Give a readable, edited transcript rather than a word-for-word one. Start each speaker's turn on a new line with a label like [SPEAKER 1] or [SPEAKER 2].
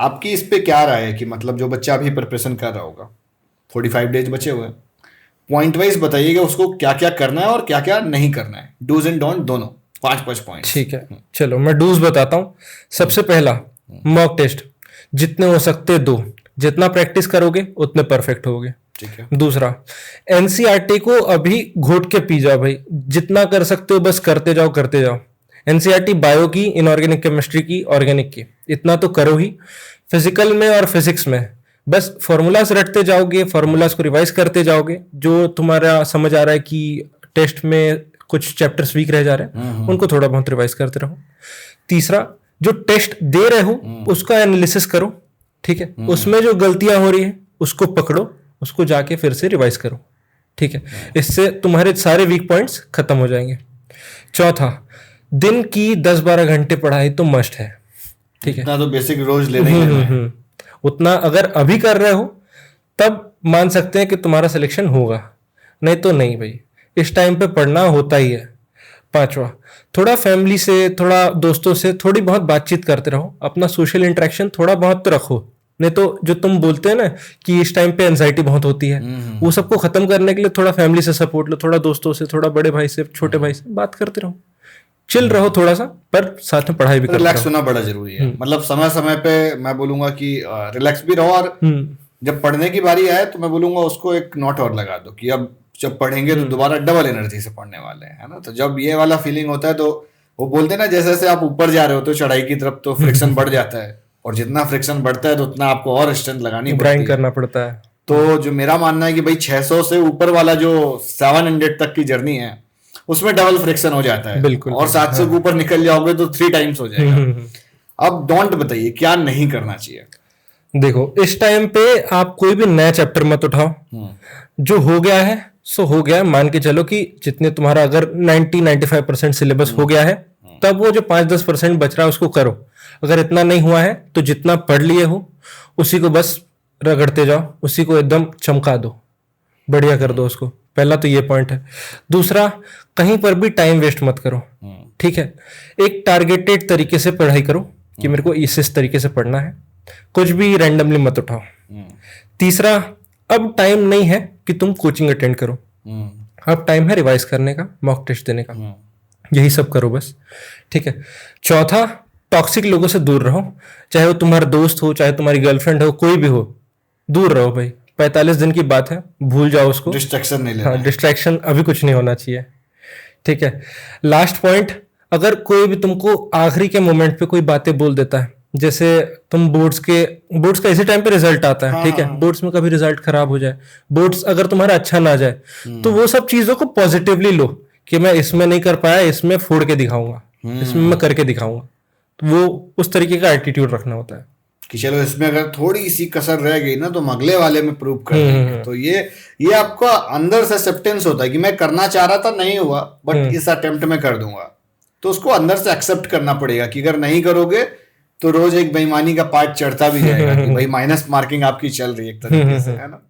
[SPEAKER 1] आपकी इस पे क्या राय है कि मतलब जो बच्चा अभी प्रिपरेशन कर रहा होगा, 45 डेज बचे हुए हैं, पॉइंट वाइज बताइएगा उसको क्या क्या करना है और क्या क्या नहीं करना है, डूज एंड डोंट दोनों, 5 पॉइंट।
[SPEAKER 2] ठीक है, चलो मैं डूज बताता हूँ। सबसे पहला, मॉक टेस्ट जितने हो सकते दो, जितना प्रैक्टिस करोगे उतने परफेक्ट होगे।
[SPEAKER 1] ठीक है।
[SPEAKER 2] दूसरा, एनसीईआरटी को अभी घोट के पी जाओ भाई, जितना कर सकते हो बस करते जाओ करते जाओ। एनसीईआरटी बायो की, इनऑर्गेनिक केमिस्ट्री की, ऑर्गेनिक की, इतना तो करो ही। फिजिकल में और फिजिक्स में बस फॉर्मूलाज रटते जाओगे, फॉर्मूलाज को रिवाइज करते जाओगे। जो तुम्हारा समझ आ रहा है कि टेस्ट में कुछ चैप्टर्स वीक रह जा रहे हैं, उनको थोड़ा बहुत रिवाइज करते रहो। तीसरा, जो टेस्ट दे रहे हो उसका एनालिसिस करो, ठीक है। उसमें जो गलतियां हो रही है उसको पकड़ो, उसको जाके फिर से रिवाइज करो, ठीक है। इससे तुम्हारे सारे वीक पॉइंट्स खत्म हो जाएंगे। चौथा, दिन की 10-12 घंटे पढ़ाई तो मस्ट है, ठीक है।
[SPEAKER 1] इतना तो बेसिक रोज लेना ही लेना है।
[SPEAKER 2] उतना अगर अभी कर रहे हो तब मान सकते हैं कि तुम्हारा सिलेक्शन होगा, नहीं तो नहीं भाई, इस टाइम पे पढ़ना होता ही है। पांचवा, थोड़ा फैमिली से, थोड़ा दोस्तों से थोड़ी बहुत बातचीत करते रहो, अपना सोशल इंटरेक्शन थोड़ा बहुत तो रखो। नहीं तो जो तुम बोलते हैं ना कि इस टाइम पे एंजाइटी बहुत होती है, वो सबको खत्म करने के लिए थोड़ा फैमिली से सपोर्ट लो, थोड़ा दोस्तों से, थोड़ा बड़े भाई से, छोटे भाई से बात करते रहो, चिल रहो थोड़ा सा, पर साथ में पढ़ाई भी करते रहो।
[SPEAKER 1] रिलैक्स होना बड़ा जरूरी है, मतलब समय समय पे मैं बोलूंगा कि रिलैक्स भी रहो, और जब पढ़ने की बारी आए तो मैं बोलूंगा उसको एक नोट और लगा दो कि अब जब पढ़ेंगे तो दोबारा डबल एनर्जी से पढ़ने वाले हैं, है ना। तो जब ये वाला फीलिंग होता है तो वो बोलते हैं ना, जैसे जैसे आप ऊपर जा रहे हो तो चढ़ाई की तरफ, तो फ्रिक्शन बढ़ जाता है, और जितना फ्रिक्शन बढ़ता है तो उतना आपको और स्ट्रेंथ लगानी पड़ती है,
[SPEAKER 2] ग्राइंड करना पड़ता है।
[SPEAKER 1] तो जो मेरा मानना है कि भाई 600 से ऊपर वाला जो 700 तक की जर्नी है उसमें डबल फ्रिक्शन हो जाता है,
[SPEAKER 2] बिल्कुल,
[SPEAKER 1] और 7 से ऊपर निकल जाओगे तो 3 टाइम्स हो जाएगा। अब डोंट बताइए क्या नहीं करना चाहिए।
[SPEAKER 2] देखो, इस टाइम पे आप कोई भी नया चैप्टर मत उठाओ, जो हो गया है सो हो गया। मान के चलो कि जितने तुम्हारा अगर 90-95% सिलेबस हो गया है, तब वो जो 5-10% बच रहा है उसको करो। अगर इतना नहीं हुआ है तो जितना पढ़ लिए हो उसी को बस रगड़ते जाओ, उसी को एकदम चमका दो, बढ़िया कर दो उसको। पहला तो ये पॉइंट है। दूसरा, कहीं पर भी टाइम वेस्ट मत करो, ठीक है। एक टारगेटेड तरीके से पढ़ाई करो कि मेरे को इस तरीके से पढ़ना है, कुछ भी रैंडमली मत उठाओ। तीसरा, अब टाइम नहीं है कि तुम कोचिंग अटेंड करो, अब टाइम है रिवाइज करने का, मॉक टेस्ट देने का, यही सब करो बस, ठीक है। चौथा, टॉक्सिक लोगों से दूर रहो, चाहे वो तुम्हारा दोस्त हो, चाहे तुम्हारी गर्लफ्रेंड हो, कोई भी हो, दूर रहो भाई। 45 दिन की बात है, भूल जाओ उसको,
[SPEAKER 1] डिस्ट्रैक्शन नहीं लेना।
[SPEAKER 2] हाँ, डिस्ट्रैक्शन अभी कुछ नहीं होना चाहिए, ठीक है। लास्ट पॉइंट, अगर कोई भी तुमको आखिरी के मोमेंट पे कोई बातें बोल देता है, जैसे तुम बोर्ड्स का इसी टाइम पे रिजल्ट आता है, ठीक है। बोर्ड्स में कभी रिजल्ट खराब हो जाए, बोर्ड्स अगर तुम्हारा अच्छा ना जाए, तो वो सब चीजों को पॉजिटिवली लो कि मैं इसमें नहीं कर पाया, इसमें फोड़ के दिखाऊंगा, इसमें मैं करके दिखाऊंगा। तो वो उस तरीके का एटीट्यूड रखना होता है
[SPEAKER 1] कि चलो इसमें अगर थोड़ी सी कसर रह गई ना तो हम अगले वाले में प्रूव कर देंगे। तो ये आपका अंदर से एक्सेप्टेंस होता है कि मैं करना चाह रहा था, नहीं हुआ, बट इस अटेम्प्ट में कर दूंगा। तो उसको अंदर से एक्सेप्ट करना पड़ेगा कि अगर नहीं करोगे तो रोज एक बेईमानी का पार्ट चढ़ता भी जाएगा कि भाई माइनस मार्किंग आपकी चल रही है एक तरीके से, है ना।